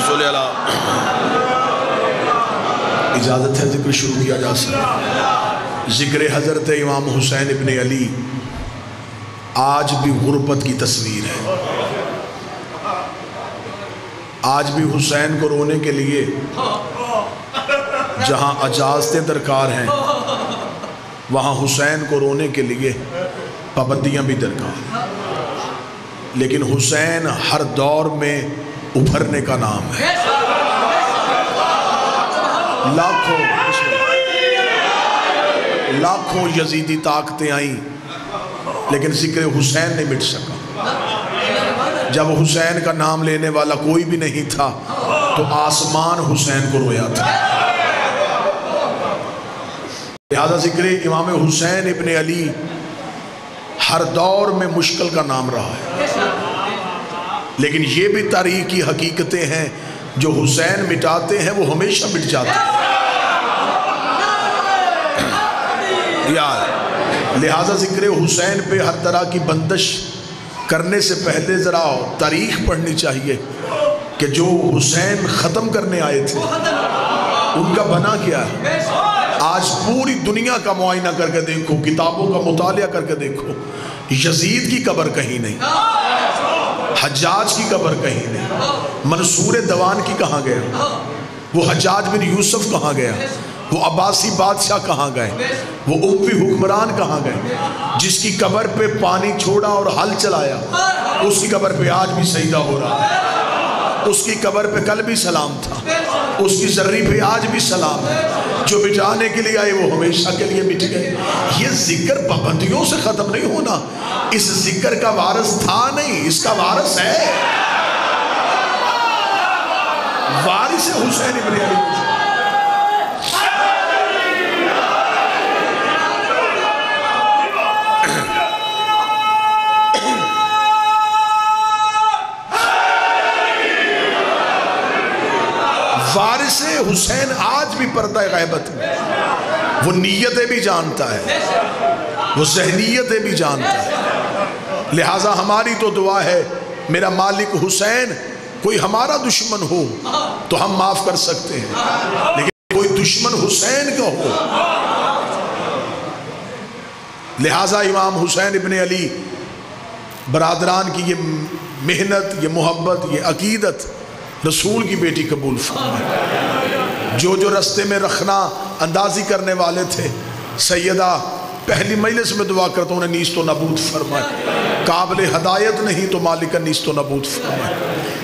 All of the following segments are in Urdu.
صلی اللہ اجازت ہے ذکر شروع کیا جا سکتا. ذکر حضرت امام حسین ابن علی آج بھی غربت کی تصویر ہے. آج بھی حسین کو رونے کے لیے جہاں اجازتیں درکار ہیں وہاں حسین کو رونے کے لیے پابندیاں بھی درکار ہیں. لیکن حسین ہر دور میں ابھرنے کا نام ہے. لاکھوں یزیدی طاقتیں آئیں لیکن ذکر حسین نہیں مٹ سکا. جب حسین کا نام لینے والا کوئی بھی نہیں تھا تو آسمان حسین کو رویا تھا. لہذا ذکر امام حسین ابن علی ہر دور میں مشکل کا نام رہا ہے. لیکن یہ بھی تاریخ کی حقیقتیں ہیں جو حسین مٹاتے ہیں وہ ہمیشہ مٹ جاتے ہیں. لہذا ذکر حسین پہ ہر طرح کی بندش کرنے سے پہلے ذرا تاریخ پڑھنی چاہیے کہ جو حسین ختم کرنے آئے تھے ان کا بنا کیا ہے. آج پوری دنیا کا معائنہ کر کے دیکھو, کتابوں کا مطالعہ کر کے دیکھو, یزید کی قبر کہیں نہیں, حجاج کی قبر کہیں نہیں, منصور دوان کی کہاں گیا, وہ حجاج بن یوسف کہاں گیا, وہ عباسی بادشاہ کہاں گئے, وہ اموی حکمران کہاں گئے. جس کی قبر پہ پانی چھوڑا اور حل چلایا اس کی قبر پہ آج بھی سجدہ ہو رہا ہے. اس کی قبر پہ کل بھی سلام تھا, اس کی ذری پہ آج بھی سلام ہے. جو مٹانے کے لیے آئے وہ ہمیشہ کے لیے مٹ گئے. یہ ذکر پابندیوں سے ختم نہیں ہونا. اس ذکر کا وارث تھا نہیں, اس کا وارث ہے. وارث حسین ابن علی. وارث حسین آج بھی پردہ غیبت میں, وہ نیتیں بھی جانتا ہے, وہ ذہنیتیں بھی جانتا ہے. لہٰذا ہماری تو دعا ہے میرا مالک حسین, کوئی ہمارا دشمن ہو تو ہم معاف کر سکتے ہیں, لیکن کوئی دشمن حسین کا ہو. لہٰذا امام حسین ابن علی برادران کی یہ محنت, یہ محبت, یہ عقیدت رسول کی بیٹی قبول فرمائے. جو رستے میں رکھنا اندازی کرنے والے تھے, سیدہ پہلی مجلس میں دعا کرتا ہوں انہیں نیست و نابود فرمائے. قابل ہدایت نہیں تو مالک نیست و نابود فرمائے.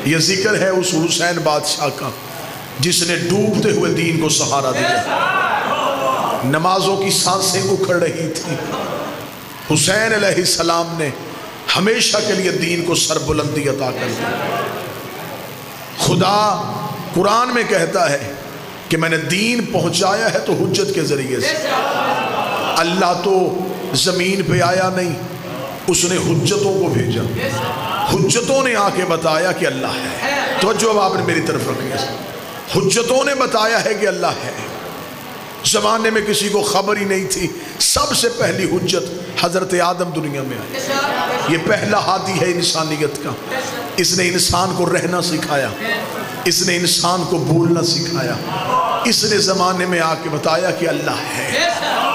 یہ ذکر ہے اس حسین بادشاہ کا جس نے ڈوبتے ہوئے دین کو سہارا دیا. نمازوں کی سانسیں اکھڑ رہی تھی, حسین علیہ السلام نے ہمیشہ کے لیے دین کو سربلندی عطا کر دی. خدا قرآن میں کہتا ہے کہ میں نے دین پہنچایا ہے تو حجت کے ذریعے سے. اللہ تو زمین پہ آیا نہیں, اس نے حجتوں کو بھیجا. حجتوں نے آ کے بتایا کہ اللہ ہے. توجہ اب آپ نے میری طرف رکھی ہے. حجتوں نے بتایا ہے کہ اللہ ہے. زمانے میں کسی کو خبر ہی نہیں تھی. سب سے پہلی حجت حضرت آدم دنیا میں آئی. یہ پہلا ہادی ہے انسانیت کا. اس نے انسان کو رہنا سکھایا, اس نے انسان کو بولنا سکھایا. اس نے زمانے میں آ کے بتایا کہ اللہ ہے.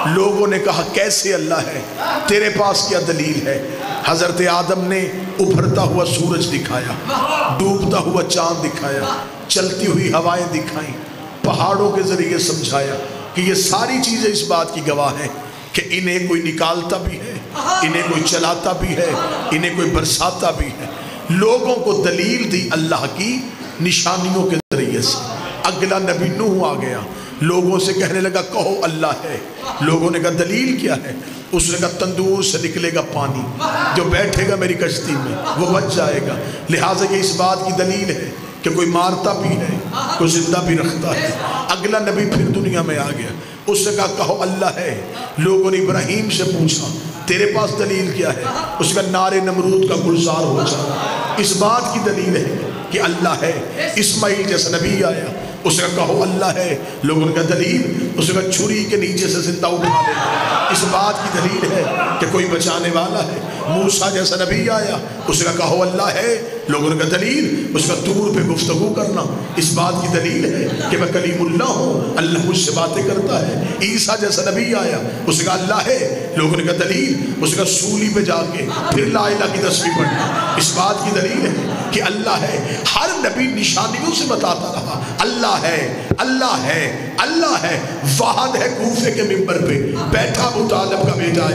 لوگوں نے کہا کیسے اللہ ہے, تیرے پاس کیا دلیل ہے. حضرت آدم نے ابھرتا ہوا سورج دکھایا, ڈوبتا ہوا چاند دکھایا, چلتی ہوئی ہوائیں دکھائیں, پہاڑوں کے ذریعے سمجھایا کہ یہ ساری چیزیں اس بات کی گواہ ہیں کہ انہیں کوئی نکالتا بھی ہے, انہیں کوئی چلاتا بھی ہے, انہیں کوئی برساتا بھی ہے. لوگوں کو دلیل دی اللہ کی نشانیوں کے ذریعے سے. اگلا نبی نوح آ گیا, لوگوں سے کہنے لگا کہو اللہ ہے. لوگوں نے کہا دلیل کیا ہے؟ اس نے کہا تندور سے نکلے گا پانی, جو بیٹھے گا میری کشتی میں وہ بچ جائے گا. لہٰذا یہ اس بات کی دلیل ہے کہ کوئی مارتا بھی ہے, کوئی زندہ بھی رکھتا ہے. اگلا نبی پھر دنیا میں آ گیا, اس نے کہا کہو اللہ ہے. لوگوں نے ابراہیم سے پوچھا تیرے پاس دلیل کیا ہے؟ اس کا نار نمرود کا گلزار ہو جائے. اس بات کی دلیل ہے کہ اللہ ہے. اسماعیل جیسا نبی آیا, اس نے کہا اللہ ہے. لوگوں نے کہا دلیل, اس نے کہا چھری کے نیچے سے زندہ اٹھا لے. اس بات کی دلیل ہے کہ کوئی بچانے والا ہے. موسیٰ جیسا نبی آیا, اس نے کہا اللہ ہے. لوگوں نے کہا دلیل؟ اس کا طور پہ گفتگو کرنا اس بات کی دلیل ہے کہ میں کلیم اللہ ہوں، اللہ مجھ سے باتیں کرتا ہے۔ عیسیٰ جیسا نبی آیا، اس نے کہا اللہ ہے۔ لوگوں نے کہا دلیل؟ اس نے کہا سولی پہ جا کے پھر لا الہ کی تسبیح پڑھنا اس بات کی دلیل ہے کہ اللہ ہے۔ ہر نبی نشانیوں سے بتاتا رہا اللہ ہے، اللہ ہے، اللہ ہے، واحد ہے۔ کوفے کے منبر پہ بیٹھا ابو طالب کا بیٹا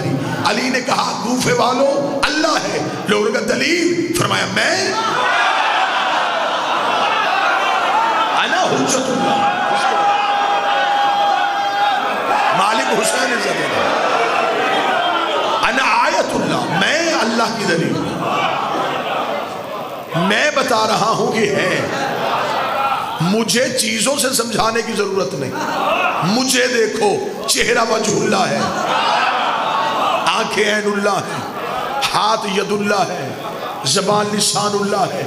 علی نے کہا کوفے والوں اللہ ہے۔ لوگوں نے کہا دلیل؟ فرمایا میں انا حجت اللہ، مالک حسین زدہ، انا آیت اللہ، میں اللہ کی دلیل، میں بتا رہا ہوں کہ ہے۔ مجھے چیزوں سے سمجھانے کی ضرورت نہیں، مجھے دیکھو، چہرہ وجہ اللہ ہے، آنکھیں عین اللہ ہے، ہاتھ ید اللہ ہے، زبان لسان اللہ ہے۔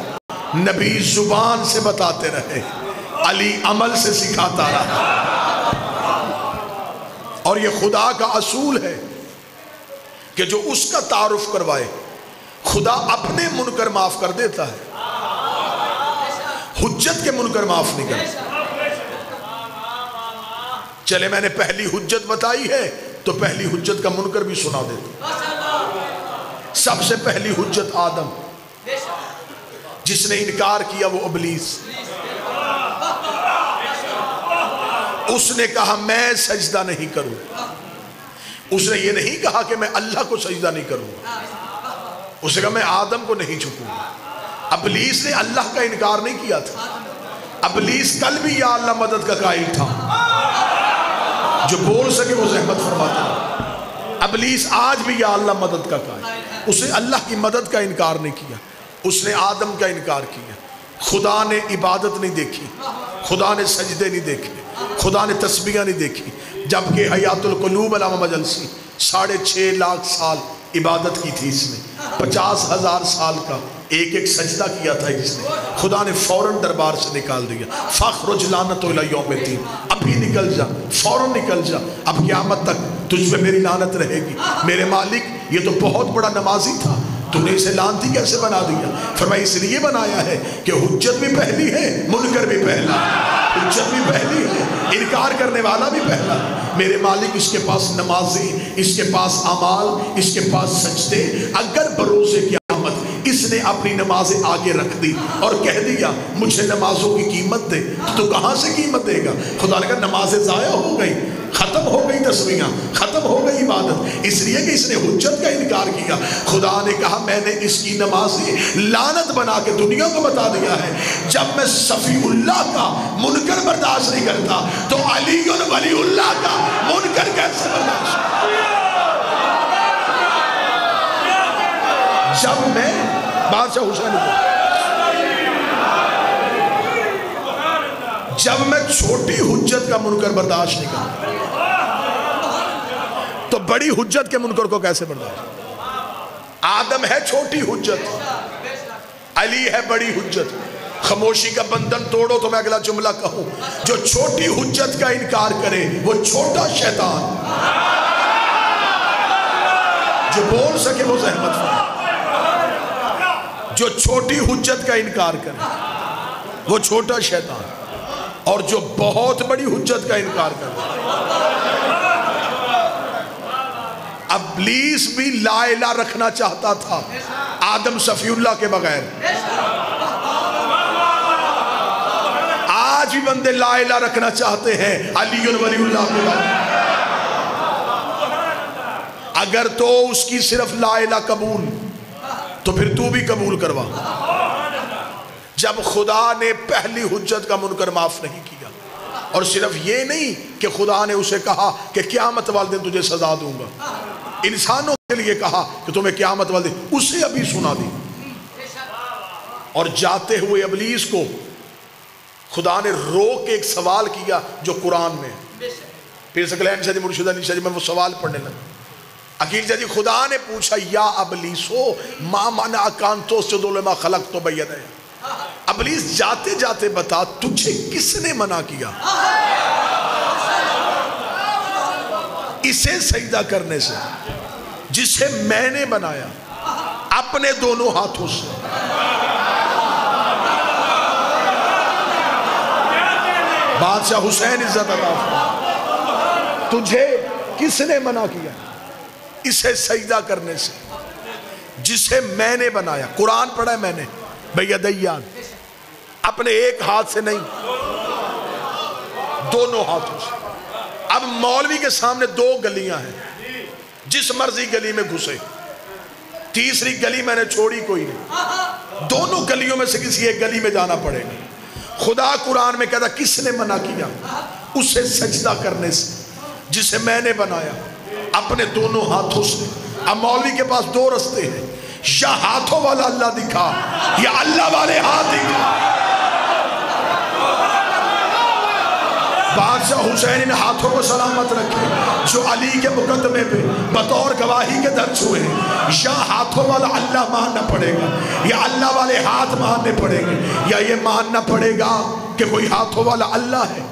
نبی زبان سے بتاتے رہے، علی عمل سے سکھاتا رہا۔ اور یہ خدا کا اصول ہے کہ جو اس کا تعارف کروائے خدا اپنے منکر معاف کر دیتا ہے، حجت کے منکر معاف نہیں کرتا۔ چلے میں نے پہلی حجت بتائی ہے تو پہلی حجت کا منکر بھی سنا دیتا۔ سب سے پہلی حجت آدم، جس نے انکار کیا وہ ابلیس۔ اس نے کہا میں سجدہ نہیں کروں، اس نے یہ نہیں کہا کہ میں اللہ کو سجدہ نہیں کروں، اس نے کہا میں آدم کو نہیں جھکوں۔ ابلیس نے اللہ کا انکار نہیں کیا تھا، ابلیس کل بھی یا اللہ مدد کا قائل تھا، جو بول سکے وہ زحمت فرماتا ہے۔ ابلیس آج بھی یا اللہ مدد کا قائل، اس نے اللہ کی مدد کا انکار نہیں کیا، اس نے آدم کا انکار کیا۔ خدا نے عبادت نہیں دیکھی، خدا نے سجدے نہیں دیکھے، خدا نے تسبیحیں نہیں دیکھی، جبکہ حیات القلوب علامہ مجلسی 6.5 لاکھ سال عبادت کی تھی اس نے، 50,000 سال کا ایک ایک سجدہ کیا تھا اس نے۔ خدا نے فوراً دربار سے نکال دیا، فَخْرُجْ لَعْنَتُ إِلَى يَوْمِ الدِّينِ، ابھی نکل جا، فوراً نکل جا، اب قیامت تک تجھ پہ میری لعنت رہے گی۔ میرے مالک یہ تو بہت بڑا نمازی تھا، تو نے اسے لعنتی کیسے بنا دیا؟ فرمایا اس لیے بنایا ہے کہ حجت بھی پہلی ہے، منکر بھی پہلا، حجت بھی پہلی ہے، انکار کرنے والا بھی پہلا۔ میرے مالک اس کے پاس نمازی، اس کے پاس اعمال، اس کے پاس سجدے، اگر بروز قیامت اس نے اپنی نمازیں آگے رکھ دی اور کہہ دیا مجھے نمازوں کی قیمت دے، تو کہاں سے قیمت دے گا؟ خدا نے کہا نمازیں ضائع ہو گئی، ختم ہو گئی تسبیحاں، ختم ہو گئی عبادت، اس لیے کہ اس نے حجت کا انکار کیا۔ خدا نے کہا میں نے اس کی نمازی لعنت بنا کے دنیا کو بتا دیا ہے۔ جب میں صفی اللہ کا منکر برداشت نہیں کرتا تو علی ولی اللہ کا منکر کیسے برداشت؟ جب میں بادشاہ حسین کو جب میں چھوٹی حجت کا منکر برداشت نہیں کرتا تو بڑی حجت کے منکر کو کیسے برداشت؟ آدم ہے چھوٹی حجت، علی ہے بڑی حجت۔ خاموشی کا بندھن توڑو تو میں اگلا جملہ کہوں، جو چھوٹی حجت کا انکار کرے وہ چھوٹا شیطان، جو بول سکے وہ زحمت فرمائے۔ جو چھوٹی حجت کا انکار کرے وہ چھوٹا شیطان، اور جو بہت بڑی حجت کا انکار کرے۔ ابلیس بھی لا الہ رکھنا چاہتا تھا آدم صفی اللہ کے بغیر، آج بھی بندے لا الہ رکھنا چاہتے ہیں علی ولی اللہ کے بغیر۔ اگر تو اس کی صرف لا الہ قبول تو پھر تو بھی قبول کروا۔ جب خدا نے پہلی حجت کا منکر معاف نہیں کیا، اور صرف یہ نہیں کہ خدا نے اسے کہا کہ قیامت والے دن تجھے سزا دوں گا، انسانوں کے لیے کہا کہ تمہیں قیامت والے دن، اسے ابھی سنا دی۔ اور جاتے ہوئے ابلیس کو خدا نے روک کے ایک سوال کیا جو قرآن میں، پھر سکلین شاہ جی مرشد علی شاہ جی میں وہ سوال پڑھنے لگا۔ عقیل شاہ جی خدا نے پوچھا یا ابلیسو ما منعک ان تسجد لما خلقت بیدی، ابلیس جاتے جاتے بتا تجھے کس نے منع کیا اسے سجدہ کرنے سے جسے میں نے بنایا اپنے دونوں ہاتھوں سے؟ بادشاہ حسین عزت عطا فرما۔ تجھے کس نے منع کیا اسے سجدہ کرنے سے جسے میں نے بنایا؟ قرآن پڑھا ہے میں نے بیدیان، اپنے ایک ہاتھ سے نہیں، دونوں ہاتھوں سے۔ اب مولوی کے سامنے دو گلیاں ہیں، جس مرضی گلی میں گھسے، تیسری گلی میں نے چھوڑی کوئی نہیں، دونوں گلیوں میں سے کسی ایک گلی میں جانا پڑے گا۔ خدا قرآن میں کہتا کس نے منع کیا اسے سجدہ کرنے سے جسے میں نے بنایا اپنے دونوں ہاتھوں سے۔ اب مولوی کے پاس دو رستے ہیں، یا ہاتھوں والا اللہ دکھا یا اللہ والے ہاتھ دکھا۔ بادشاہ حسین نے ہاتھوں کو سلامت رکھے جو علی کے مقدمے پہ بطور گواہی کے درج ہوئے ہیں۔ یا ہاتھوں والا اللہ ماننا پڑے گا یا اللہ والے ہاتھ ماننے پڑیں گے، یا یہ ماننا پڑے گا کہ کوئی ہاتھوں والا اللہ ہے۔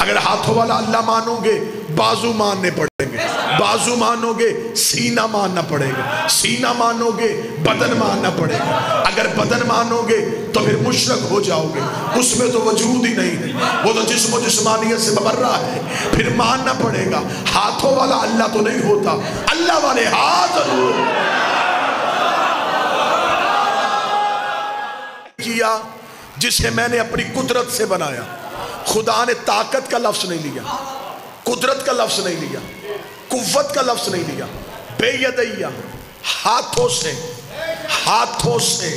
اگر ہاتھوں والا اللہ مانو گے بازو ماننے پڑیں گے، بازو مانو گے سینہ ماننا پڑے گا، سینہ مانو گے بدن ماننا پڑے گا، اگر بدن مانو گے تو پھر مشرک ہو جاؤ گے، اس میں تو وجود ہی نہیں ہے، وہ تو جسم و جسمانیت سے مبرہ ہے۔ پھر ماننا پڑے گا ہاتھوں والا اللہ تو نہیں ہوتا، اللہ والے ہاتھ ضرور کیا جسے میں نے اپنی قدرت سے بنایا۔ خدا نے طاقت کا لفظ نہیں لیا، قدرت کا لفظ نہیں لیا، قوت کا لفظ نہیں لیا، بے یدیہ، ہاتھوں سے، ہاتھوں سے،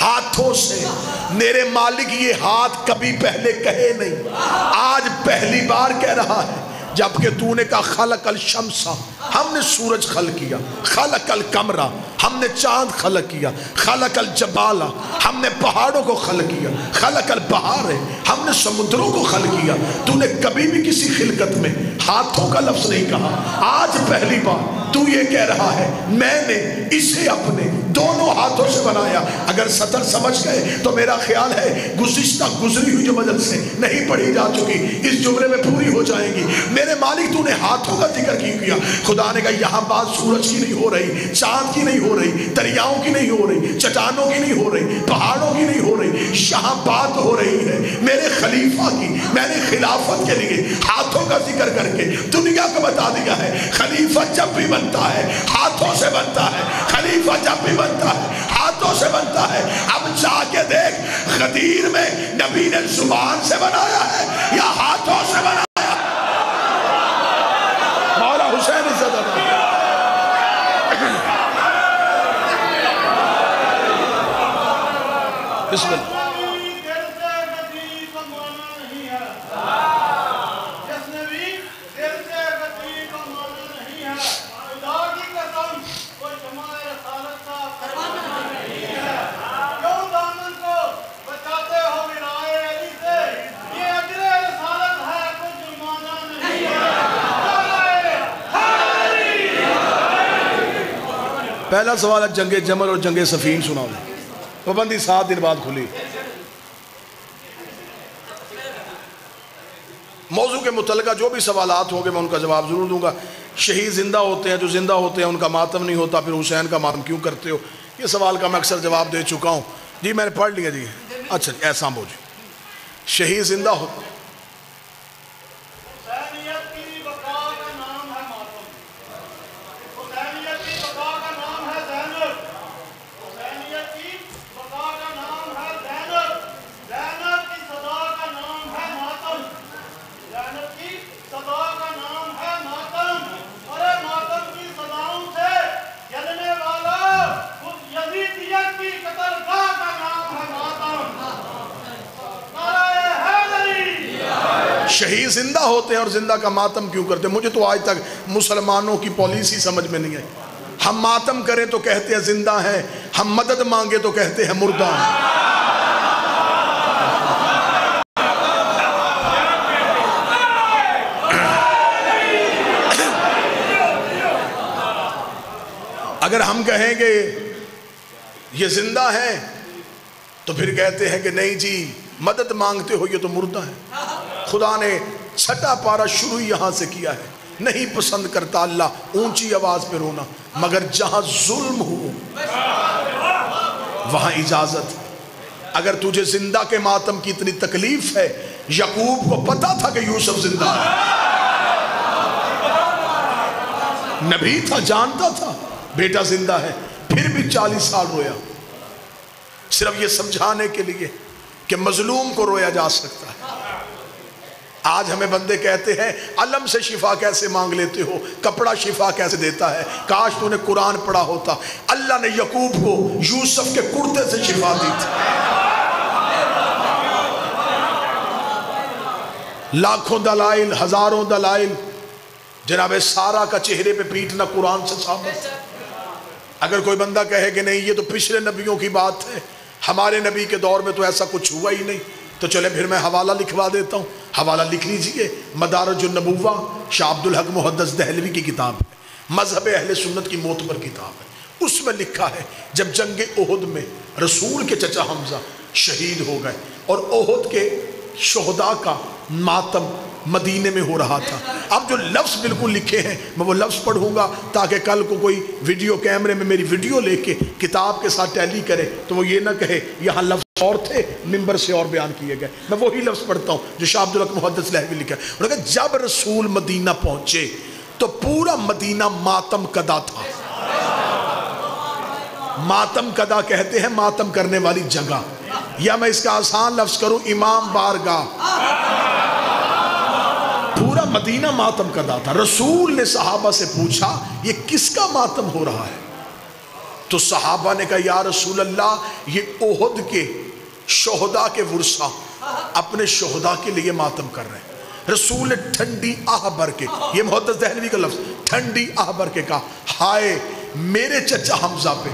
ہاتھوں سے۔ میرے مالک یہ ہاتھ کبھی پہلے کہے نہیں، آج پہلی بار کہہ رہا ہے، جبکہ تو نے کہا خلق الشمس، ہم نے سورج خلق کیا، خلق القمر، ہم نے چاند خلق کیا، خلق الجبال، ہم نے پہاڑوں کو خلق کیا، خلق البحار، ہم نے سمندروں کو خلق کیا۔ تو نے کبھی بھی کسی خلقت میں ہاتھوں کا لفظ نہیں کہا، آج پہلی بار تو یہ کہہ رہا ہے میں نے اسے اپنے دونوں ہاتھوں سے بنایا۔ اگر سطر سمجھ گئے تو میرا خیال ہے گزشتہ گزری ہوئی جو مجلس سے نہیں پڑھی جا چکی اس جملے میں پوری ہو جائیں گی۔ میرے مالک تو نے ہاتھوں کا ذکر کیوں کیا؟ خدا نے کہا یہاں بات سورج کی نہیں ہو رہی، چاند کی نہیں ہو رہی، دریاؤں کی نہیں ہو رہی، چٹانوں کی نہیں ہو رہی، پہاڑوں کی نہیں ہو رہی، یہاں بات ہو رہی ہے میرے خلیفہ کی۔ میں نے خلافت کے لیے ہاتھوں کا ذکر کر کے دنیا کو بتا دیا ہے خلیفہ جب بھی بنتا ہے ہاتھوں سے بنتا ہے، خلیفہ جب بھی بنتا ہے ہاتھوں سے بنتا ہے۔ اب جا کے دیکھ غدیر میں نبی نے زبان سے بنایا ہے یا ہاتھوں سے بنایا؟ مولا حسین عزت عطا بسم اللہ۔ پہلا سوال ہے جنگ جمل اور جنگ صفین سنا دیں۔ پابندی 7 دن بعد کھلی۔ موضوع کے متعلقہ جو بھی سوالات ہوں گے میں ان کا جواب ضرور دوں گا۔ شہید زندہ ہوتے ہیں، جو زندہ ہوتے ہیں ان کا ماتم نہیں ہوتا، پھر حسین کا ماتم کیوں کرتے ہو؟ یہ سوال کا میں اکثر جواب دے چکا ہوں جی، میں نے پڑھ لیا جی۔ اچھا ایسا ہو جی، شہید زندہ ہوتے ہیں، شہید زندہ ہوتے ہیں اور زندہ کا ماتم کیوں کرتے ہیں؟ مجھے تو آج تک مسلمانوں کی پالیسی سمجھ میں نہیں آئی۔ ہم ماتم کریں تو کہتے ہیں زندہ ہیں، ہم مدد مانگے تو کہتے ہیں مردہ ہیں۔ اگر ہم کہیں گے یہ زندہ ہیں تو پھر کہتے ہیں کہ نہیں جی مدد مانگتے ہو یہ تو مردہ ہے۔ خدا نے چھٹا پارا شروع یہاں سے کیا ہے، نہیں پسند کرتا اللہ اونچی آواز پہ رونا، مگر جہاں ظلم ہو وہاں اجازت۔ اگر تجھے زندہ کے ماتم کی اتنی تکلیف ہے، یعقوب کو پتا تھا کہ یوسف زندہ ہے، نبی تھا، جانتا تھا بیٹا زندہ ہے، پھر بھی 40 سال رویا، صرف یہ سمجھانے کے لیے کہ مظلوم کو رویا جا سکتا ہے۔ آج ہمیں بندے کہتے ہیں علم سے شفا کیسے مانگ لیتے ہو، کپڑا شفا کیسے دیتا ہے، کاش تو نے قرآن پڑھا ہوتا۔ اللہ نے یعقوب کو یوسف کے کرتے سے شفا دی تھی۔ لاکھوں دلائل، ہزاروں دلائل، جناب سارا کا چہرے پہ پیٹنا قرآن سے ثابت ہے۔ اگر کوئی بندہ کہے کہ نہیں یہ تو پچھلے نبیوں کی بات ہے، ہمارے نبی کے دور میں تو ایسا کچھ ہوا ہی نہیں، تو چلے پھر میں حوالہ لکھوا دیتا ہوں۔ حوالہ لکھ لیجئے، مدارج النبوہ، شاہ عبدالحق محدث دہلوی کی کتاب ہے، مذہب اہل سنت کی معتبر کتاب ہے۔ اس میں لکھا ہے جب جنگ احد میں رسول کے چچا حمزہ شہید ہو گئے اور احد کے شہداء کا ماتم مدینے میں ہو رہا تھا، اب جو لفظ بالکل لکھے ہیں میں وہ لفظ پڑھوں گا تاکہ کل کو کوئی ویڈیو کیمرے میں میری ویڈیو لے کے کتاب کے ساتھ ٹیلی کرے تو وہ یہ نہ کہے یہاں لفظ اور تھے، ممبر سے اور بیان کیے گئے۔ میں وہی لفظ پڑھتا ہوں جو شاہ عبدالحق محدث دہلوی لکھا ہے۔ انہوں نے کہا جب رسول مدینہ پہنچے تو پورا مدینہ ماتم کدا تھا۔ ماتم کدا کہتے ہیں ماتم کرنے والی جگہ، یا میں اس کا آسان لفظ کروں امام بارگاہ، پورا مدینہ ماتم کدا تھا۔ رسول نے صحابہ سے پوچھا یہ کس کا ماتم ہو رہا ہے؟ تو صحابہ نے کہا یا رسول اللہ یہ احد کے شہداء کے ورثہ اپنے شہداء کے لیے ماتم کر رہے ہیں۔ رسول نے ٹھنڈی آہ بھر کے، یہ محدث دہلوی کا لفظ، ٹھنڈی آہ بھر کے کہا ہائے میرے چچا حمزہ پہ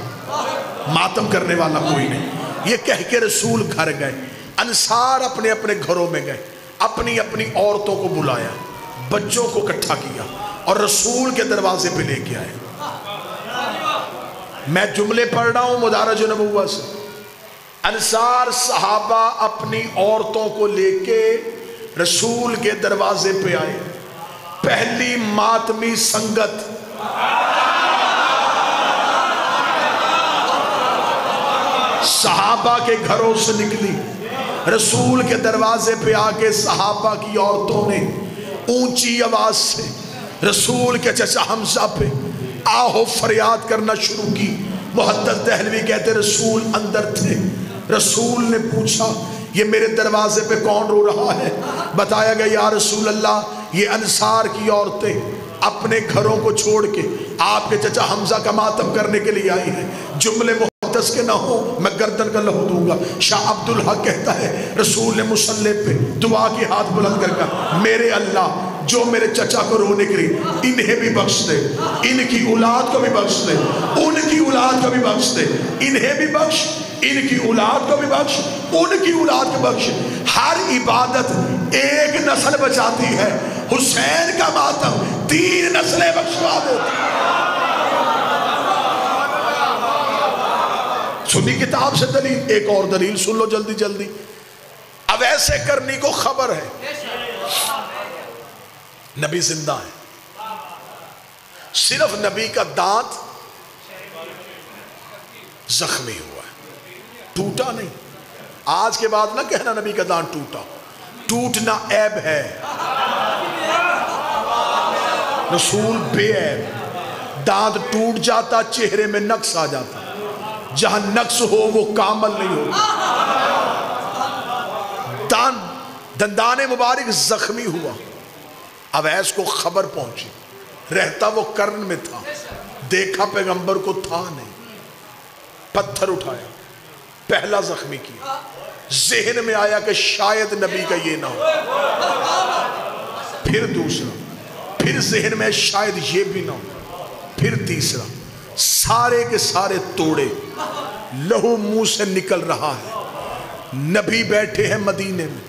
ماتم کرنے والا کوئی نہیں۔ یہ کہہ کے رسول گھر گئے، انصار اپنے اپنے گھروں میں گئے، اپنی اپنی عورتوں کو بلایا، بچوں کو اکٹھا کیا اور رسول کے دروازے پہ لے کے آئے۔ میں جملے پڑھ رہا ہوں مدارج النبوہ سے۔ انصار صحابہ اپنی عورتوں کو لے کے رسول کے دروازے پہ آئے، پہلی ماتمی سنگت صحابہ کے گھروں سے نکلی، رسول کے دروازے پہ آگے صحابہ کی عورتوں نے اونچی آواز سے رسول کے چچا حمزہ پہ آہو فریاد کرنا شروع کی۔ محدث دہلوی کہتے رسول اندر تھے، رسول نے پوچھا یہ میرے دروازے پہ کون رو رہا ہے؟ بتایا گیا یا رسول اللہ یہ انصار کی عورتیں اپنے گھروں کو چھوڑ کے آپ کے چچا حمزہ کا ماتم کرنے کے لیے آئی ہیں۔ جملے محدث کے نہ ہو میں گردن کا لہو دوں گا۔ شاہ عبدالحق کہتا ہے رسول نے مصلی پہ دعا کی ہاتھ بلند کر کر میرے اللہ جو میرے چچا کو رونے کے لیے انہیں بھی بخش دے، ان کی اولاد کو بھی بخش دے، ان کی اولاد کو بھی بخش دے، انہیں بھی بخش، ان کی اولاد کو بھی بخش، ان کی اولاد کو بخش۔ ہر عبادت ایک نسل بچاتی ہے، حسین کا ماتم 3 نسلیں بخشوا دیتی۔ سنی کتاب سے دلیل، ایک اور دلیل سن لو جلدی جلدی۔ اب ایسے کرنی کو خبر ہے نبی زندہ ہے، صرف نبی کا دانت زخمی ہوا ہے، ٹوٹا نہیں۔ آج کے بعد نہ کہنا نبی کا دانت ٹوٹا، ٹوٹنا عیب ہے، رسول بے عیب۔ دانت ٹوٹ جاتا چہرے میں نقص آ جاتا، جہاں نقص ہو وہ کامل نہیں ہوگا۔ دندان مبارک زخمی ہوا، اویس کو خبر پہنچی، رہتا وہ کرن میں تھا، دیکھا پیغمبر کو تھا نہیں، پتھر اٹھایا، پہلا زخمی کیا، ذہن میں آیا کہ شاید نبی کا یہ نہ ہو، پھر دوسرا، پھر ذہن میں شاید یہ بھی نہ ہو، پھر تیسرا، سارے کے سارے توڑے، لہو منہ سے نکل رہا ہے، نبی بیٹھے ہیں مدینے میں،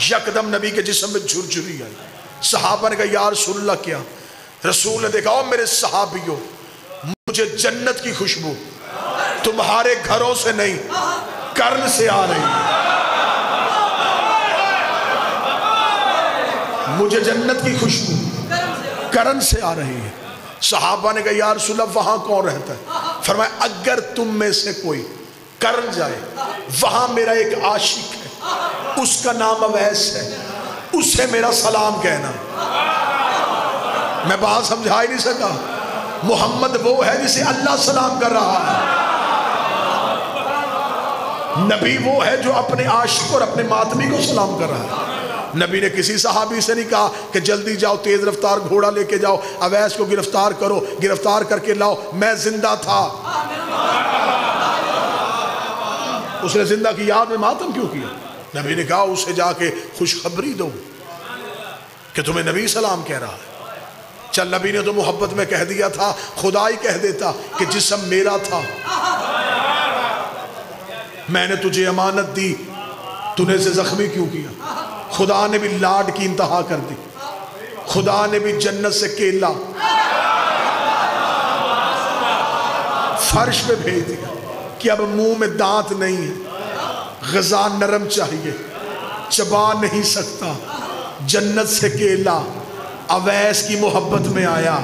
یکدم نبی کے جسم میں جھرجھری آئی۔ صحابہ نے کہا یا رسول اللہ کیا؟ رسول نے دیکھا میرے صحابیوں مجھے جنت کی خوشبو تمہارے گھروں سے نہیں کرن سے آ رہی ہے، مجھے جنت کی خوشبو کرن سے آ رہی ہے۔ صحابہ نے کہا یا رسول اللہ وہاں کون رہتا ہے؟ فرمایا اگر تم میں سے کوئی کرن جائے وہاں میرا ایک عاشق ہے، اس کا نام اویس ہے، اسے میرا سلام کہنا۔ میں بات سمجھا ہی نہیں سکا۔ محمد وہ ہے جسے اللہ سلام کر رہا ہے، نبی وہ ہے جو اپنے عاشق اور اپنے ماتمی کو سلام کر رہا ہے۔ نبی نے کسی صحابی سے نہیں کہا کہ جلدی جاؤ، تیز رفتار گھوڑا لے کے جاؤ، اویس کو گرفتار کرو، گرفتار کر کے لاؤ، میں زندہ تھا۔ اس نے زندہ کی یاد میں ماتم کیوں کیا؟ نبی نے کہا اسے جا کے خوشخبری دو کہ تمہیں نبی سلام کہہ رہا ہے۔ چل نبی نے تو محبت میں کہہ دیا تھا، خدا ہی کہہ دیتا کہ جسم میرا تھا، میں نے تجھے امانت دی، تو نے اسے زخمی کیوں کیا؟ خدا نے بھی لاڈ کی انتہا کر دی، خدا نے بھی جنت سے کیلا فرش پہ بھیج دیا کہ اب منہ میں دانت نہیں ہے، غذا نرم چاہیے، چبا نہیں سکتا، جنت سے کیلا، اویس کی محبت میں آیا۔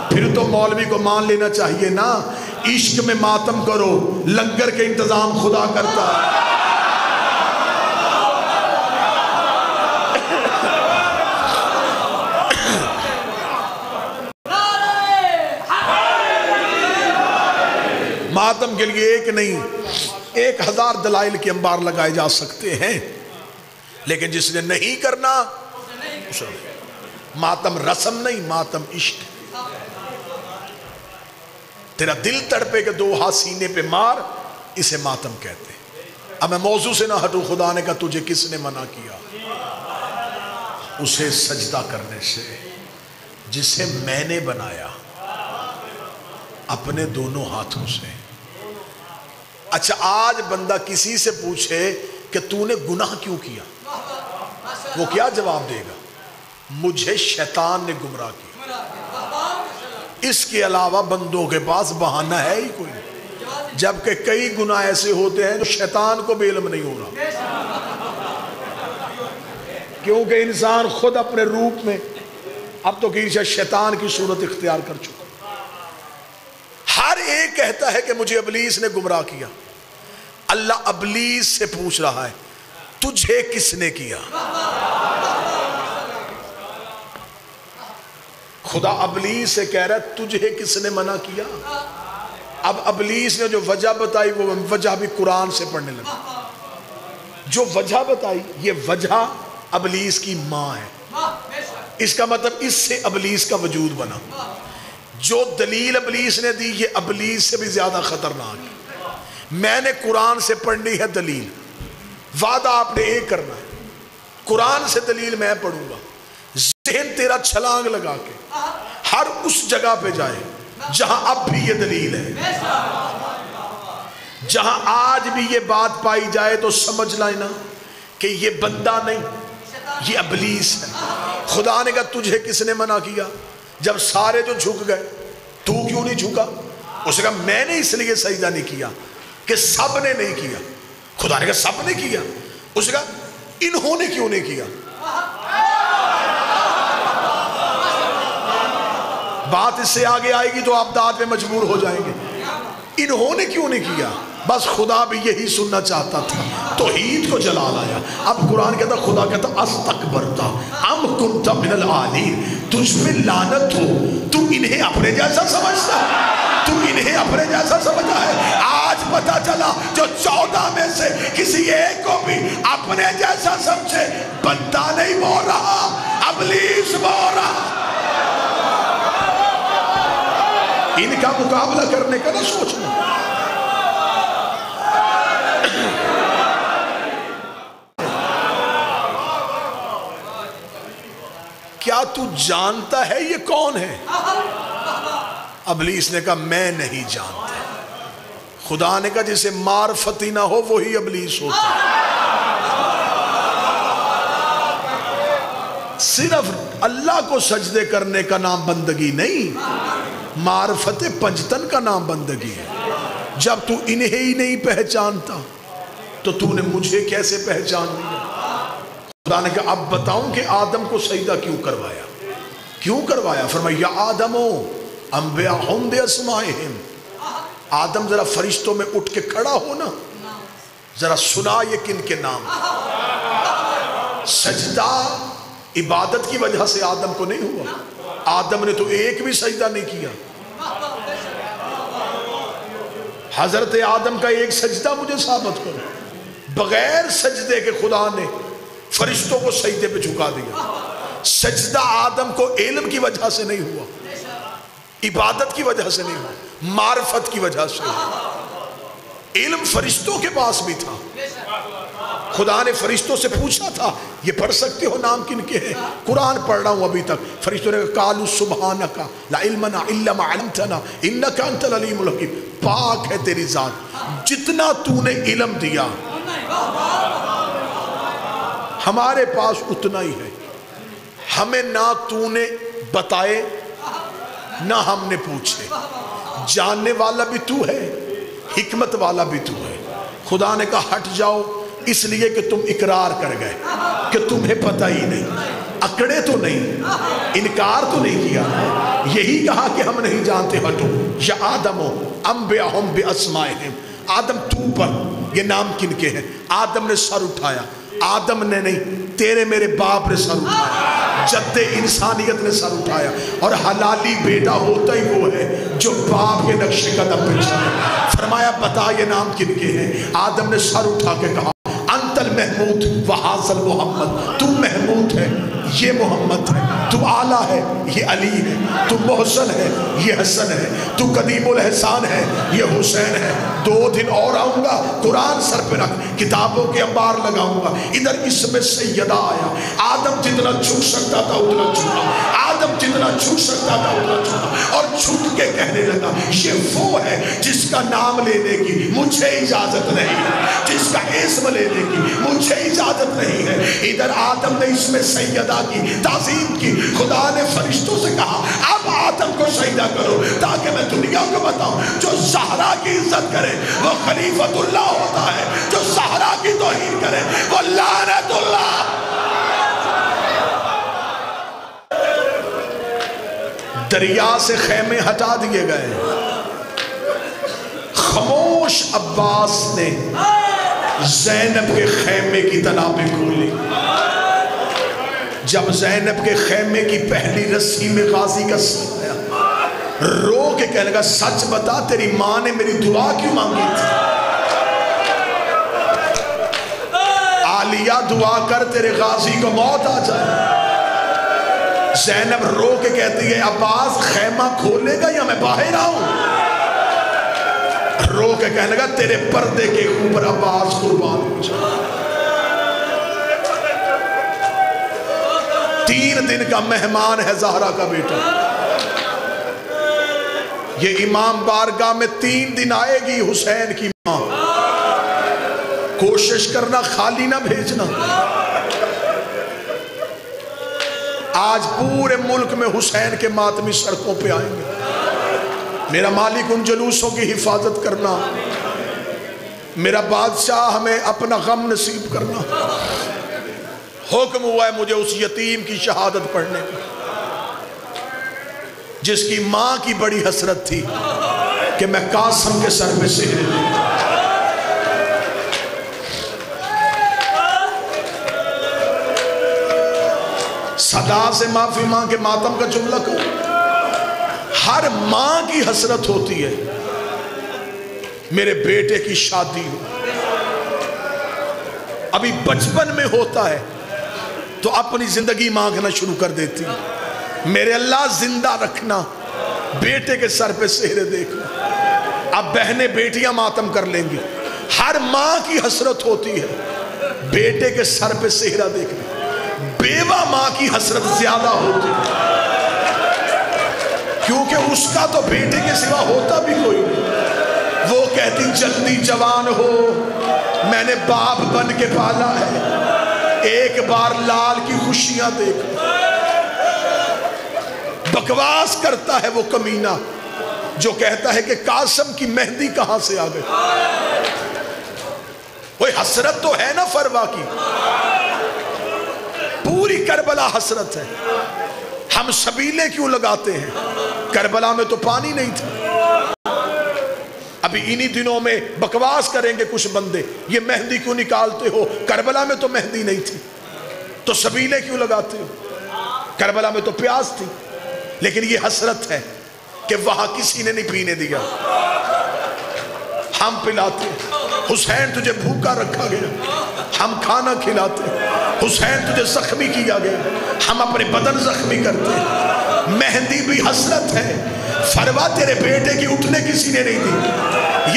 پھر تو مولوی کو مان لینا چاہیے نا، عشق میں ماتم کرو، لنگر کے انتظام خدا کرتا ہے۔ ماتم کے لیے ایک نہیں 1000 دلائل کے انبار لگائے جا سکتے ہیں، لیکن جس نے نہیں کرنا ماتم رسم نہیں، ماتم عشق۔ تیرا دل تڑپے کہ 2 ہاتھ سینے پہ مار، اسے ماتم کہتے ہیں۔ اب میں موضوع سے نہ ہٹوں، خدا نے کہا تجھے کس نے منع کیا؟ اسے سجدہ کرنے سے جسے میں نے بنایا اپنے دونوں ہاتھوں سے۔ اچھا آج بندہ کسی سے پوچھے کہ تو نے گناہ کیوں کیا، وہ کیا جواب دے گا؟ مجھے شیطان نے گمراہ کیا۔ اس کے علاوہ بندوں کے پاس بہانہ ہے ہی کوئی نہیں، جبکہ کئی گناہ ایسے ہوتے ہیں جو شیطان کو بھی علم نہیں ہو رہا، کیونکہ انسان خود اپنے روپ میں اب تو کسی شیطان کی صورت اختیار کر چکا۔ ہر ایک کہتا ہے کہ مجھے ابلیس نے گمراہ کیا۔ اللہ ابلیس سے پوچھ رہا ہے تجھے کس نے کیا؟ خدا ابلیس سے کہہ رہا ہے تجھے کس نے منع کیا؟ اب ابلیس نے جو وجہ بتائی وہ وجہ بھی قرآن سے پڑھنے لگا۔ جو وجہ بتائی یہ وجہ ابلیس کی ماں ہے، اس کا مطلب اس سے ابلیس کا وجود بنا۔ جو دلیل ابلیس نے دی یہ ابلیس سے بھی زیادہ خطرناک ہے۔ میں نے قرآن سے پڑھنی ہے دلیل، وعدہ آپ نے ایک کرنا ہے، قرآن سے دلیل میں پڑھوں گا، ذہن تیرا چھلانگ لگا کے ہر اس جگہ پہ جائے جہاں اب بھی یہ دلیل ہے، جہاں آج بھی یہ بات پائی جائے تو سمجھ لینا کہ یہ بندہ نہیں، یہ ابلیس ہے۔ خدا نے کہا تجھے کس نے منع کیا؟ جب سارے جو جھک گئے تو کیوں نہیں جھکا؟ اس نے کہا میں نے اس لیے سجدہ نہیں کیا کہ سب نے نہیں کیا۔ خدا نے کہا سب نے کیا، اس نے کہا انہوں نے کیوں نہیں کیا؟ بات اس سے آگے آئے گی تو آپ داد میں مجبور ہو جائیں گے۔ انہوں نے کیوں نہیں کیا؟ بس خدا بھی یہی سننا چاہتا تھا، توحید کو جلا لایا۔ اب قرآن کہتا خدا کہتا استکبرتا ام کنت من العالین، تجھ میں لعنت ہو، تو انہیں اپنے جیسا سمجھتا ہے، تو انہیں اپنے جیسا سمجھتا ہے۔ آج پتا چلا جو 14 میں سے کسی ایک کو بھی اپنے جیسا سمجھے، بندہ نہیں بول رہا، ابلیس بول رہا۔ ان کا مقابلہ کرنے کا نہ سوچنا۔ کیا تو جانتا ہے یہ کون ہے؟ ابلیس نے کہا میں نہیں جانتا۔ خدا نے کہا جسے معرفت ہی نہ ہو وہی ابلیس ہوتا ہے۔ صرف اللہ کو سجدے کرنے کا نام بندگی نہیں، معرفت پنجتن کا نام بندگی ہے۔ جب تو انہیں ہی نہیں پہچانتا تو تو نے مجھے کیسے پہچان لیا؟ خدا نے کہا اب بتاؤں کہ آدم کو سجدہ کیوں کروایا؟ کیوں کروایا؟ فرمایا یا آدمو انبیاءہم بے اسمائہم، آدم ذرا فرشتوں میں اٹھ کے کھڑا ہونا، ذرا سنا یہ کن کے نام. سجدہ عبادت کی وجہ سے آدم کو نہیں ہوا. آدم نے تو ایک بھی سجدہ نہیں کیا. حضرت آدم کا ایک سجدہ مجھے ثابت کرو. بغیر سجدے کے خدا نے فرشتوں کو سجدے پہ جھکا دیا. سجدہ آدم کو علم کی وجہ سے نہیں ہوا, عبادت کی وجہ سے نہیں ہوا, معرفت کی وجہ سے. علم فرشتوں کے پاس بھی تھا. خدا نے فرشتوں سے پوچھا تھا یہ پڑھ سکتے ہو نام کن کے ہیں؟ قرآن پڑھ رہا ہوں ابھی تک. فرشتوں نے کہا قالوا سبحانک لا علم لنا الا ما علمتنا انک انت العلیم الحکیم. پاک ہے تیری ذات, جتنا تو نے علم دیا ہمارے پاس اتنا ہی ہے. ہمیں نہ تو نے بتائے نہ ہم نے پوچھے. جاننے والا بھی تو ہے, حکمت والا بھی تو ہے. خدا نے کہا ہٹ جاؤ, اس لیے کہ تم اقرار کر گئے کہ تمہیں پتہ ہی نہیں. اکڑے تو نہیں, انکار تو نہیں کیا, یہی کہا کہ ہم نہیں جانتے. ہٹو. یا آدمو انبئہم باسمائہم. آدم تو پر یہ نام کن کے ہیں؟ آدم نے سر اٹھایا. آدم نے نہیں, تیرے میرے باپ نے سر اٹھایا, جد انسانیت نے سر اٹھایا. اور حلالی بیٹا ہوتا ہی وہ ہے جو باپ کے نقش قدم پہ چلے. فرمایا بتا یہ نام کن کے ہیں؟ آدم نے سر اٹھا کے کہا انت المحمود وحاذا محمد. تو محمود ہے, یہ محمد ہے. تو اعلیٰ ہے, یہ علی ہے. تو محسن ہے, یہ حسن ہے. تو قدیم الاحسان ہے, یہ حسین ہے. 2 دن اور آؤں گا, قرآن سر پہ رکھ, کتابوں کے انبار لگاؤں گا. ادھر اس میں سیدہ آیا. آدم جتنا جھک سکتا تھا اتنا جھکا. آدم جتنا جھک سکتا تھا اتنا جھکا. اور جھک کے کہنے لگا یہ وہ ہے جس کا نام لینے کی مجھے اجازت نہیں ہے, جس کا اسم لینے کی مجھے اجازت نہیں ہے. ادھر آدم نے اس میں سیدہ کی, تعظیم کی. خدا نے فرشتوں سے کہا اب آدم کو سجدہ کرو تاکہ میں دنیا کو بتاؤں جو زہرا کی عزت کرے وہ خلیفۃ اللہ ہوتا ہے, جو زہرا کی توہین کرے وہ لعنت اللہ. دریا سے خیمے ہٹا دیے گئے. خاموش عباس نے زینب کے خیمے کی تنابیں کھولی. جب زینب کے خیمے کی پہلی رسی میں غازی کا سر آیا, رو کے کہنے لگا سچ بتا تیری ماں نے میری دعا کیوں مانگی تھی؟ عالیہ دعا کر تیرے غازی کو موت آ جائے. زینب رو کے کہتی ہے عباس خیمہ کھولے گا یا میں باہر آؤں؟ رو کے کہنے لگا تیرے پردے کے اوپر عباس قربان ہو جائے. 3 دن کا مہمان ہے زہرا کا بیٹا. یہ امام بارگاہ میں 3 دن آئے گی حسین کی ماں. کوشش کرنا خالی نہ بھیجنا. آج پورے ملک میں حسین کے ماتمی سڑکوں پہ آئیں گے. میرا مالک ان جلوسوں کی حفاظت کرنا. میرا بادشاہ ہمیں اپنا غم نصیب کرنا. حکم ہوا ہے مجھے اس یتیم کی شہادت پڑھنے کا جس کی ماں کی بڑی حسرت تھی کہ میں قاسم کے سر پہ سہرے دوں. صدا سے معافی ماں کے ماتم کا جملہ کو. ہر ماں کی حسرت ہوتی ہے میرے بیٹے کی شادی ہو. ابھی بچپن میں ہوتا ہے تو اپنی زندگی مانگنا شروع کر دیتی. میرے اللہ زندہ رکھنا, بیٹے کے سر پہ سہرے دیکھنا. اب بہنیں بیٹیاں ماتم کر لیں گی. ہر ماں کی حسرت ہوتی ہے بیٹے کے سر پہ سہرا دیکھنا. بیوہ ماں کی حسرت زیادہ ہوتی ہے کیونکہ اس کا تو بیٹے کے سوا ہوتا بھی کوئی نہیں. وہ کہتی جلدی جوان ہو, میں نے باپ بن کے پالا ہے, ایک بار لال کی خوشیاں دیکھ. بکواس کرتا ہے وہ کمینہ جو کہتا ہے کہ قاسم کی مہندی کہاں سے آ گئی. وہ حسرت تو ہے نا فروا کی, پوری کربلا حسرت ہے. ہم سبیلے کیوں لگاتے ہیں؟ کربلا میں تو پانی نہیں تھا. ابھی انہی دنوں میں بکواس کریں گے کچھ بندے، یہ مہندی کیوں نکالتے ہو؟ کربلا میں تو مہندی نہیں تھی، تو سبیلے کیوں لگاتے ہو؟ کربلا میں تو پیاز تھی۔ لیکن یہ حسرت ہے کہ وہاں کسی نے نہیں پینے دیا، ہم پلاتے۔ حسین تجھے بھوکا رکھا گیا، ہم کھانا کھلاتے۔ حسین تجھے زخمی کیا گیا، ہم اپنے بدن زخمی کرتے۔ مہندی بھی حسرت ہے، فروا تیرے بیٹے کی اٹھنے کسی نے نہیں دی،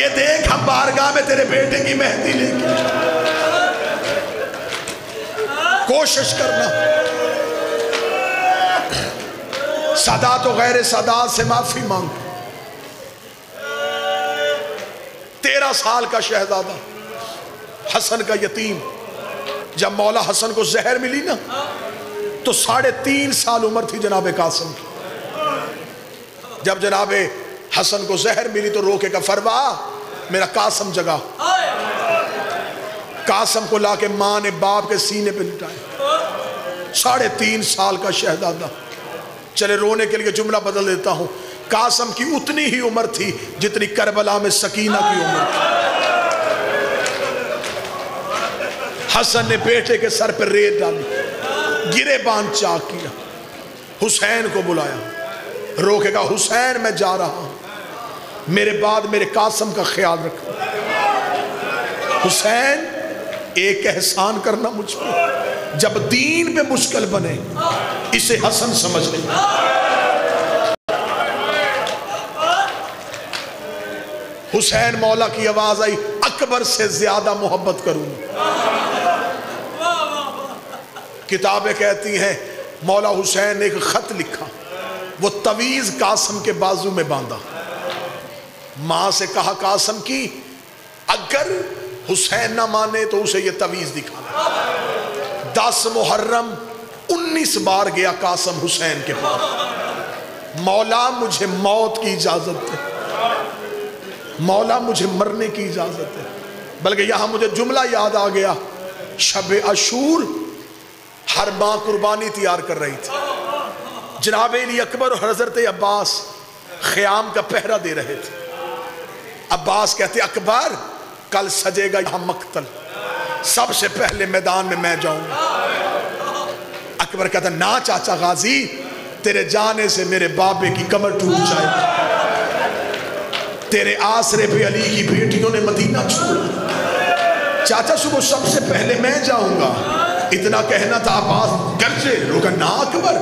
یہ دیکھ ہم بارگاہ میں تیرے بیٹے کی مہندی لے کے۔ کوشش کرنا، سادات و غیر سادات سے معافی مانگ۔ 13 سال کا شہزادہ حسن کا یتیم، جب مولا حسن کو زہر ملی نا تو 3.5 سال عمر تھی جناب قاسم کی۔ جب جناب حسن کو زہر ملی تو روکے کا فروا میرا قاسم جگا۔ قاسم کو لا کے ماں نے باپ کے سینے پہ لٹایا، 3.5 سال کا شہزادہ۔ چلے رونے کے لیے جملہ بدل دیتا ہوں، قاسم کی اتنی ہی عمر تھی جتنی کربلا میں سکینہ کی عمر تھی۔ حسن نے بیٹے کے سر پر ریت ڈالی، گرے بان چاک کیا، حسین کو بلایا، روکے گا حسین میں جا رہا ہوں، میرے بعد میرے قاسم کا خیال رکھنا۔ حسین ایک احسان کرنا مجھ پہ، جب دین پہ مشکل بنے اسے حسن سمجھ لیں۔ حسین مولا کی آواز آئی، اکبر سے زیادہ محبت کروں۔ کتابیں کہتی ہیں مولا حسین نے ایک خط لکھا، وہ تویز قاسم کے بازو میں باندھا، ماں سے کہا قاسم کی اگر حسین نہ مانے تو اسے یہ تویز دکھانا۔ 10 محرم 19 بار گیا قاسم حسین کے پاس، مولا مجھے موت کی اجازت دے، مولا مجھے مرنے کی اجازت ہے۔ بلکہ یہاں مجھے جملہ یاد آ گیا، شب عاشور ہر ماں قربانی تیار کر رہی تھی، جناب علی اکبر اور حضرت عباس خیام کا پہرہ دے رہے تھے۔ عباس کہتے اکبر کل سجے گا یہاں مقتل، سب سے پہلے میدان میں جاؤں گا۔ اکبر کہتا نا چاچا غازی، تیرے جانے سے میرے بابے کی کمر ٹوٹ جائے گی، تیرے آسرے پہ علی کی بیٹیوں نے مدینہ چھوڑا، چاچا صبح سب سے پہلے میں جاؤں گا۔ اتنا کہنا تھا عباس گرجے، روکا نا اکبر،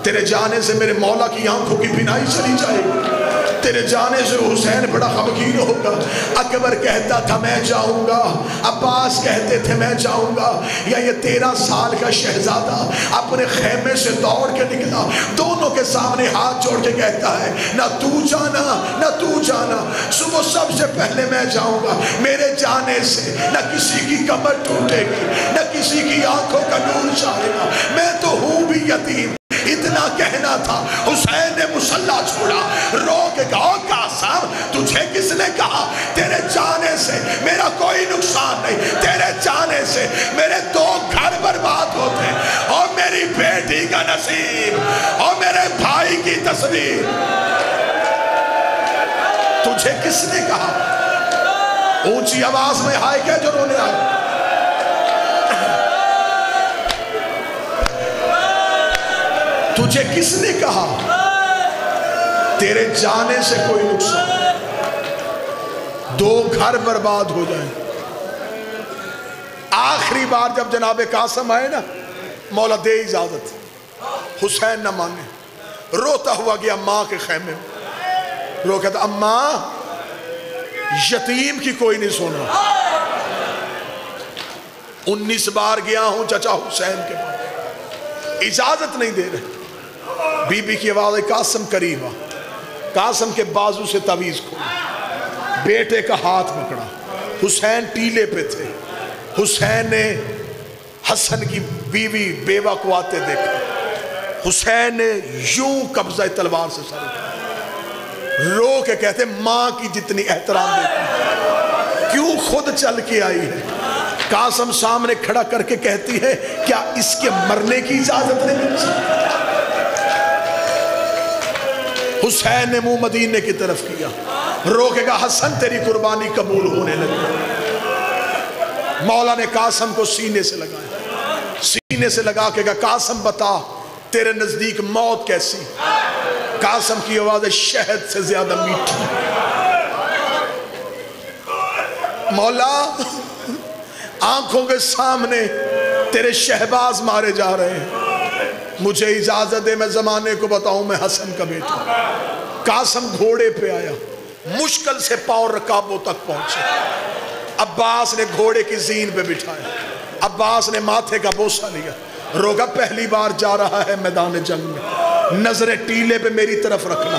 تیرے جانے سے میرے مولا کی آنکھوں کی بینائی چلی جائے گی، تیرے جانے سے حسین بڑا غمگین ہوگا۔ اکبر کہتا تھا میں جاؤں گا، عباس کہتے تھے میں جاؤں گا۔ یا یہ 13 سال کا شہزادہ اپنے خیمے سے دوڑ کے نکلا، دونوں کے سامنے ہاتھ جوڑ کے کہتا ہے نہ تو جانا نہ تو جانا، صبح سب سے پہلے میں جاؤں گا، میرے جانے سے نہ کسی کی کمر ٹوٹے گی نہ کسی کی آنکھوں کا نور جائے گا، میں تو ہوں بھی یتیم۔ اتنا کہنا تھا، حسین نے مسلح چھوڑا، رو کے کہا قاسم تجھے کس نے کہا تیرے جانے سے میرا کوئی نقصان نہیں، تیرے جانے سے میرے 2 گھر برباد ہوتے اور میری بیٹی کا نصیب اور میرے بھائی کی تصویر۔ تجھے کس نے کہا؟ اونچی آواز میں ہائے کہ جو رونے آئے، تجھے کس نے کہا تیرے جانے سے کوئی نقصان، 2 گھر برباد ہو جائیں۔ آخری بار جب جناب قاسم آئے نا، مولا دے اجازت، حسین نہ مانے، روتا ہوا گیا ماں کے خیمے میں، رو کہتا اماں یتیم کی کوئی نہیں سن رہا، 19 بار گیا ہوں چچا حسین کے پاس، اجازت نہیں دے رہے۔ بی بی کی آواز ہے قاسم قریب آ، قاسم کے بازو سے تویز کھولا، بیٹے کا ہاتھ پکڑا، حسین ٹیلے پہ تھے، حسین نے حسن کی بیوی بیوہ کو آتے دیکھا، حسین نے یوں قبضہ تلوار سے سر اٹھایا، رو کے کہتے ماں کی جتنی احترام دیتی کیوں خود چل کے آئی ہے۔ قاسم سامنے کھڑا کر کے کہتی ہے کیا اس کے مرنے کی اجازت نہیں مل سکتی؟ حسین نے منہ مدینے کی طرف کیا، روکے گا حسن تیری قربانی قبول ہونے لگی۔ مولا نے قاسم کو سینے سے لگایا، سینے سے لگا کے کہا قاسم بتا تیرے نزدیک موت کیسی؟ قاسم کی آواز شہد سے زیادہ میٹھی۔ مولا آنکھوں کے سامنے تیرے شہباز مارے جا رہے ہیں، مجھے اجازت دے میں زمانے کو بتاؤں میں حسن کا بیٹا۔ قاسم گھوڑے پہ آیا، مشکل سے پاؤں رکابوں تک پہنچے، عباس نے گھوڑے کی زین پہ بٹھایا، عباس نے ماتھے کا بوسہ لیا، روگا پہلی بار جا رہا ہے میدان جنگ میں، نظر ٹیلے پہ میری طرف رکھنا،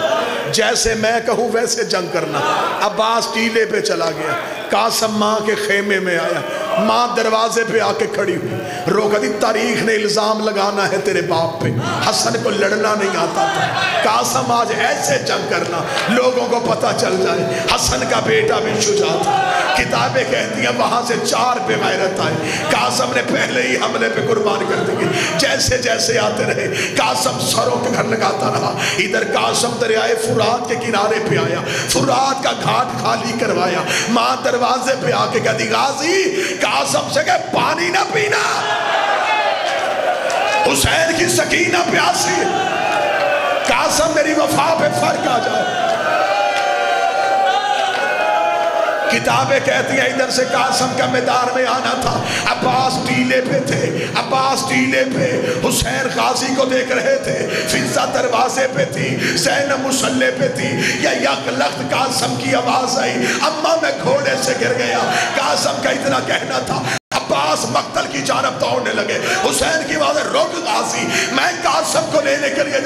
جیسے میں کہوں ویسے جنگ کرنا۔ عباس ٹیلے پہ چلا گیا، قاسم ماں کے خیمے میں آیا، ماں دروازے پہ آ کے کھڑی ہوئی، روکا دی تاریخ نے الزام لگانا ہے تیرے باپ پہ، حسن کو لڑنا نہیں آتا تھا، قاسم آج ایسے جنگ کرنا لوگوں کو پتہ چل جائے حسن کا بیٹا بھی شجاع تھا۔ کتابیں کہتی ہیں وہاں سے 4 بے غیرت آئے، قاسم نے پہلے ہی حملے پہ قربان کر دی، جیسے جیسے آتے رہے قاسم سروں کے گھر لگاتا رہا۔ ادھر قاسم دریائے فرات کے کنارے پہ آیا، فرات کا گھاٹ خالی کروایا، ماں دروازے پہ آ کے کہتی غازی قاسم سے کہ پانی نہ پینا، حسین کی سکینہ پیاسی، قاسم میری وفا پہ فرق آ جائے۔ کتابیں کہتی ہیں ادھر سے قاسم کا میدان میں آنا تھا، عباس ٹیلے پہ تھے، عباس ٹیلے پہ حسین غازی کو دیکھ رہے تھے، فضہ دروازے پہ تھی، زینب مسلح پہ تھی، یا یک لخت قاسم کی آواز آئی، اماں میں گھوڑے سے گر گیا۔ قاسم کا اتنا کہنا تھا، عباس مقتل کی جانب دوڑنے لگے، حسین کی آواز رک غازی میں قاسم کو لینے کے لیے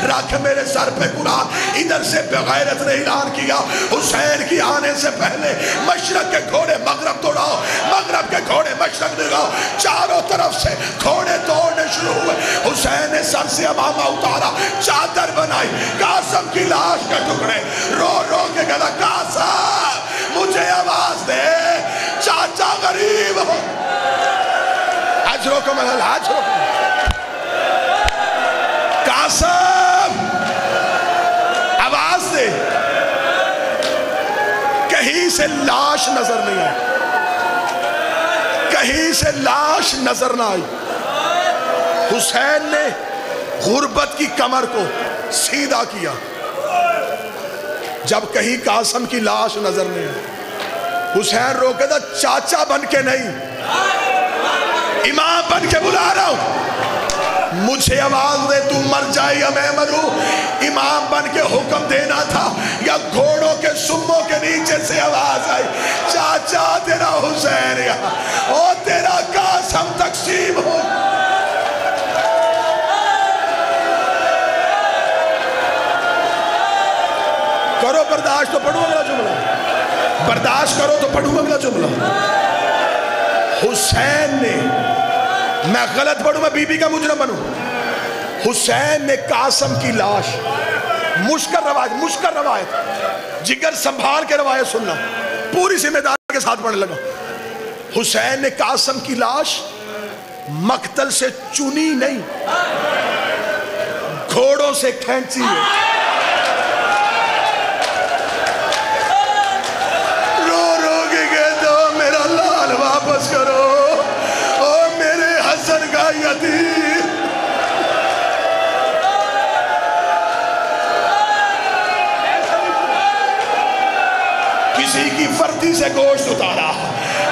رکھ میرے سر پہ قرآن۔ ادھر سے بغیرت نے اعلان کیا حسین کی آنے سے پہلے مشرق کے گھوڑے مغرب دوڑاؤ، مغرب کے گھوڑے مشرق دوڑاؤ، چاروں طرف سے گھوڑے دوڑنے شروع ہوئے۔ حسین نے سر سے عمامہ اتارا، چادر بنائی، قاسم کی لاش کے ٹکڑے، رو رو کے کہا قاسم مجھے آواز دے، چاچا غریب ہو۔ حجرکم الحج، قاسم آواز دے۔ کہیں سے لاش نظر نہیں آئی، کہیں سے لاش نظر نہ آئی۔ حسین نے غربت کی کمر کو سیدھا کیا، جب کہیں قاسم کی لاش نظر نہیں آئی حسین روکے تھا، چاچا بن کے نہیں امام بن کے بلا رہا ہوں، مجھے آواز دے تو مر جائے یا میں مروں۔ امام بن کے حکم دینا تھا یا گھوڑوں کے سموں کے نیچے سے آواز آئی چاچا تیرا حسین یہاں، او تیرا قاسم تقسیم ہو۔ کرو برداشت تو پڑھو اگلا جملہ، برداشت کرو تو پڑھو اگلا جملہ۔ حسین نے، میں غلط پڑھوں میں بی بی کا مجرم بنوں، حسین نے قاسم کی لاش، مشکل روایت جگر سنبھال کے روایت سننا، پوری ذمہ داری کے ساتھ پڑھنے لگا۔ حسین نے قاسم کی لاش مقتل سے چنی نہیں، گھوڑوں سے کھینچی ہے۔ رو رو کے کہتا میرا لال واپس کرو، او میرے حسن کا یتیم۔ کسی کی فردی سے گوشت اتارا،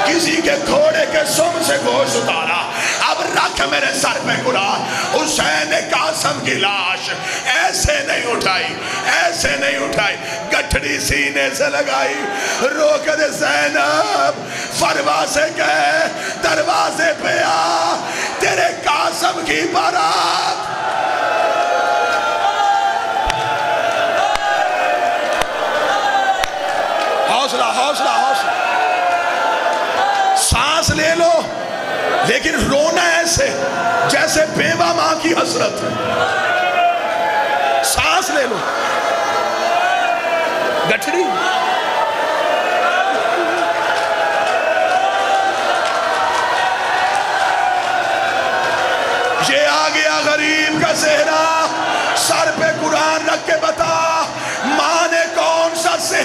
کسی کے گھوڑے کے سم سے گوشت اتارا، اب رکھ میرے سر پہ قرآن۔ حسین نے قاسم کی لاش ایسے نہیں اٹھائی، ایسے نہیں اٹھائی، گٹھڑی سینے سے لگائی، روک دے زینب فروا سے کہے دروازے پہ آ، تیرے قاسم کی بارات۔ حوصلہ حوصلہ حوصلہ، سانس لے لو لیکن رونا ایسے جیسے بیوہ ماں کی حسرت، سانس لے لو۔ گٹھڑی یہ آ گیا غریب کا زہرا، سر پہ قرآن رکھ کے بتا